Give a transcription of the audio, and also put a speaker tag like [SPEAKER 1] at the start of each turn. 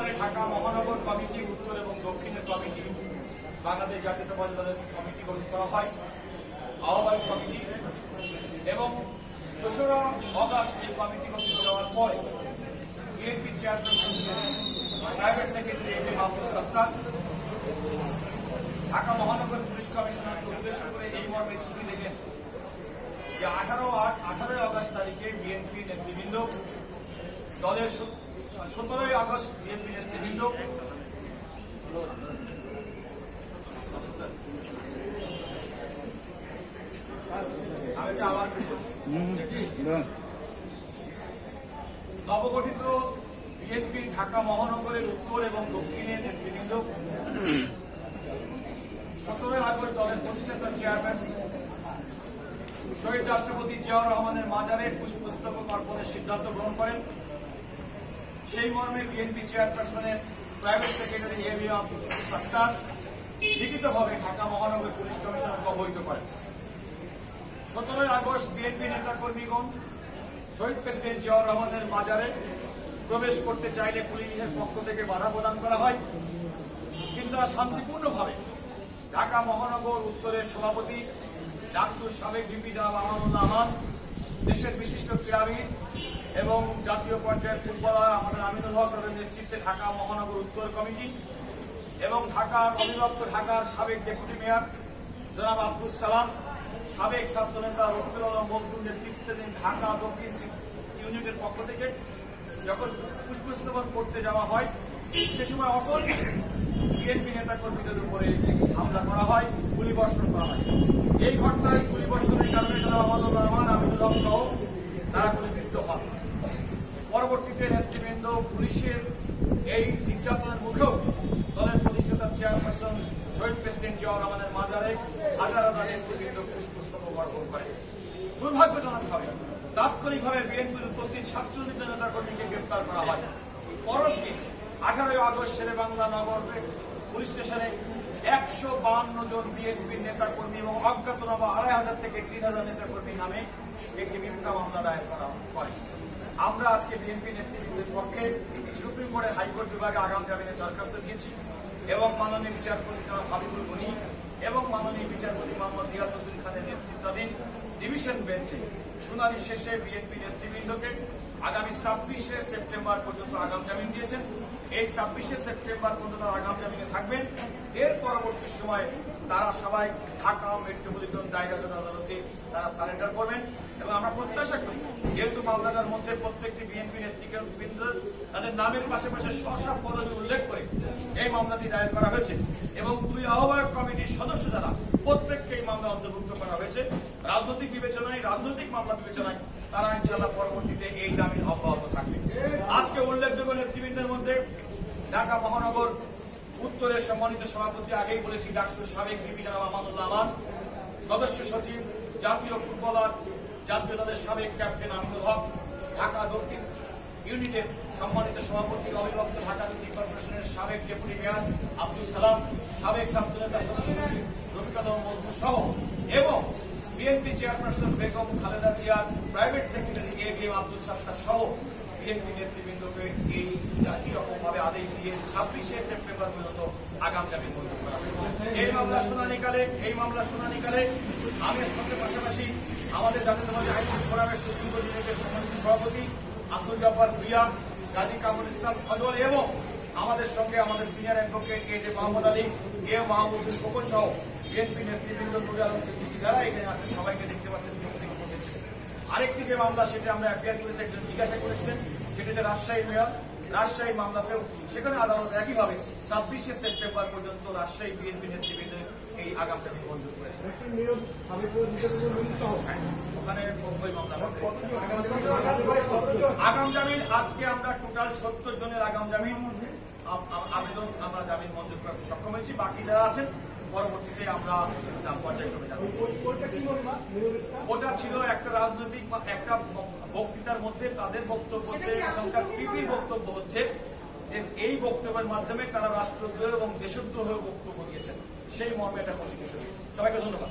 [SPEAKER 1] ডিসেম্বরে ঢাকা মহানগর কমিটি, উত্তর এবং দক্ষিণের কমিটি, বাংলাদেশ জাতীয়তাবাদী দলের কমিটি গঠন করা হয়, আহ্বায়ক কমিটি, এবং 2রা অগাস্ট এই কমিটি গঠিত হওয়ার পরে বিএনপি চেয়ারপারসন প্রাইভেট সেক্রেটারি এ আব্দুল সত্তার ঢাকা মহানগর পুলিশ কমিশনারকে উদ্দেশ্য করে এই মর্মে চিঠি লিখেন যে 18 আগস্ট তারিখে বিএনপি নেতৃবৃন্দ দলের 17 আগস্ট বিএনপি নেতৃবৃন্দ নবগঠিত বিএনপি ঢাকা মহানগরের উত্তর এবং দক্ষিণের নেতৃবৃন্দ 17 আগস্ট দলের প্রতিষ্ঠাতা চেয়ারম্যান শহীদ রাষ্ট্রপতি জিয়াউর রহমানের মাজারে পুষ্পস্তবক অর্পণের সিদ্ধান্ত গ্রহণ করেন। সেই মর্মে বিএনপি চেয়ারপারসনের private secretary A B Abdul সত্তার লিখিতভাবে ঢাকা মহানগর পুলিশ কমিশনারকে অবহিত করেন। 17 আগস্ট বিএনপি নেতাকর্মীগণ শহীদ প্রেসিডেন্ট জিয়াউর রহমানের মাজারে প্রবেশ করতে চাইলে পুলিশের পক্ষ থেকে বাধা প্রদান করা হয়, কিন্তু শান্তিপূর্ণভাবে ঢাকা মহানগর উত্তরের সভাপতি ডাকসুর সাবেক ভিপি জনাব আমানুল্লাহ আমান, দেশের বিশিষ্ট ক্রীড়াবিদ এবং জাতীয় পর্যায়ের ফুটবলার আমাদের আমিনুল হকের নেতৃত্বে ঢাকা মহানগর উত্তর কমিটি এবং অবিভক্ত ঢাকার সাবেক ডেপুটি মেয়র জনাব আব্দুল সালাম, সাবেক ছাত্রনেতা রফিকুল আলম মজদুর নেতৃত্বে ঢাকা দক্ষিণ ইউনিটের পক্ষ থেকে যখন পুষ্পস্তবক করতে যাওয়া হয়, সে সময় অকল বিএনপি নেতাকর্মীদের উপরে হামলা করা হয়, গুলিবর্ষণ করা হয়। এই ঘটনায় গুলিবর্ষণের কারণে জনাব আমানুল্লাহ রহমান, আমিনুল হক সহ তারা গুলিবিদ্ধ হন। পরবর্তীতে নেতৃবৃন্দ পুলিশের এই নির্যাতনের মুখেও দলের প্রতিষ্ঠাতা চেয়ারপারসন শহীদ প্রেসিডেন্ট জিয়াউর রহমানের মাজারে হাজার হাজার নেতৃবৃন্দ পুষ্পস্তবক অর্পণ করে। দুর্ভাগ্যজনকভাবে তাৎক্ষণিকভাবে বিএনপির উপস্থিত 47 নেতাকর্মীকে গ্রেপ্তার করা হয়। পরবর্তী 18 আগস্ট শেরেবাংলা নগর পুলিশ স্টেশনে 152 জন বিএনপির নেতাকর্মী এবং অজ্ঞাতনামা 2500 থেকে 3000 নেতাকর্মীর নামে একটি মিথ্যা মামলা দায়ের করা হয়। আমরা আজকে বিএনপি নেতৃবৃন্দের পক্ষে সুপ্রিম কোর্টের হাইকোর্ট বিভাগে আগাম জামিনের দরখাস্ত দিয়েছি এবং মাননীয় বিচারপতি জনাব হাবিবুল গনি এবং মাননীয় বিচারপতি মোহাম্মদ রিয়াজউদ্দিন খানের নেতৃত্বাধীন ডিভিশন বেঞ্চে শুনানি শেষে বিএনপি নেতৃবৃন্দকে আগামী 26শে সেপ্টেম্বর পর্যন্ত আগাম জামিন দিয়েছেন। এই 26শে সেপ্টেম্বর পর্যন্ত আগাম জামিনে থাকবেন। এর পরবর্তী সময়ে তারা সবাই ঢাকা মেট্রোপলিটন দায়রা জজ আদালতে তারা সারেন্ডার করবেন এবং আমরা প্রত্যাশা করি, যেহেতু মামলাটার মধ্যে প্রত্যেকটি বিএনপি নেতৃবৃন্দ তাদের নামের পাশাপাশি স্ব পদবি উল্লেখ করে এই মামলাটি দায়ের করা হয়েছে এবং 2 আহ্বায়ক কমিটির সদস্য যারা প্রত্যেককে এই মামলা অন্তর্ভুক্ত করা হয়েছে। রাজনৈতিক বিবেচনায়, রাজনৈতিক মামলা বিবেচনায় তারা ইনশাআল্লাহ পরবর্তীতে এই জামিন অব্যাহত থাকবে। আজকে উল্লেখযোগ্য নেতৃবৃন্দের মধ্যে ঢাকা মহানগর উত্তরের সম্মানিত সভাপতি, আগেই বলেছি, ডাকসুর সাবেক ভিপি জনাব আমানুল্লাহ আমান, সদস্য সচিব, জাতীয় ফুটবলার, জাতীয় দলের সাবেক ক্যাপ্টেন আমিনুল হক, ঢাকা দক্ষিণ ইউনিটের সম্মানিত সভাপতি, অবিভক্ত ঢাকা সিটি কর্পোরেশনের সাবেক ডেপুটি মেয়র আব্দুল সালাম, সাবেক ছাত্রনেতা সদস্য সচিব রফিকুল আলম মজদুর সহ এবং বিএনপি চেয়ারপারসন বেগম খালেদা জিয়ার private secretary A B Abdul সত্তার সহ বিএনপি নেতৃবৃন্দকে এই একই রকমভাবে আদেশ দিয়ে 26শে সেপ্টেম্বর পর্যন্ত আগাম জামিন মঞ্জুর করা হয়েছে। এই মামলা শুনানিকালে আমি আপনাদের পাশাপাশি আমাদের জাতীয়তাবাদী আইনজীবী ফোরামের সুপ্রিম কোর্ট ইউনিটের সম্মানিত সভাপতি আব্দুল জব্বার ভুইয়া, গাজী কামরুল ইসলাম সজল এবং আমাদের সঙ্গে আমাদের senior advocate A J Mohammad Ali, A Mahmudul Khokon সহ বিএনপি নেতৃবৃন্দ যারা এখানে আছেন সবাইকে দেখতে পাচ্ছেন। আরেকটি যে মামলা, সেটা আমরা অ্যাপিয়ার করেছি, একজন জিজ্ঞাসা করেছিলেন, সেটা হচ্ছে রাজশাহী মেয়র। রাজশাহী মামলাতেও সেখানে আদালত একইভাবে 26শে সেপ্টেম্বর পর্যন্ত রাজশাহী বিএনপি নেতৃবৃন্দ এই আগাম জামিন মঞ্জুর করেছে। ওখানে ওই মামলা আগাম জামিন আজকে আমরা টোটাল 70 জনের আগাম জামিন আবেদন আমরা জামিন মঞ্জুর করতে সক্ষম হয়েছি। বাকি যারা আছেন পরবর্তীতে আমরা পর্যায়ক্রমে যাব। ওটা ছিল একটা রাজনৈতিক একটা বক্তৃতার মধ্যে তাদের বক্তব্য হচ্ছে, এখনকার পিপির বক্তব্য হচ্ছে যে এই বক্তব্যের মাধ্যমে তারা রাষ্ট্রদ্রোহ এবং দেশদ্রোহ বক্তব্য দিয়েছেন, সেই মর্মে একটা প্রসিকিউশন। সবাইকে ধন্যবাদ।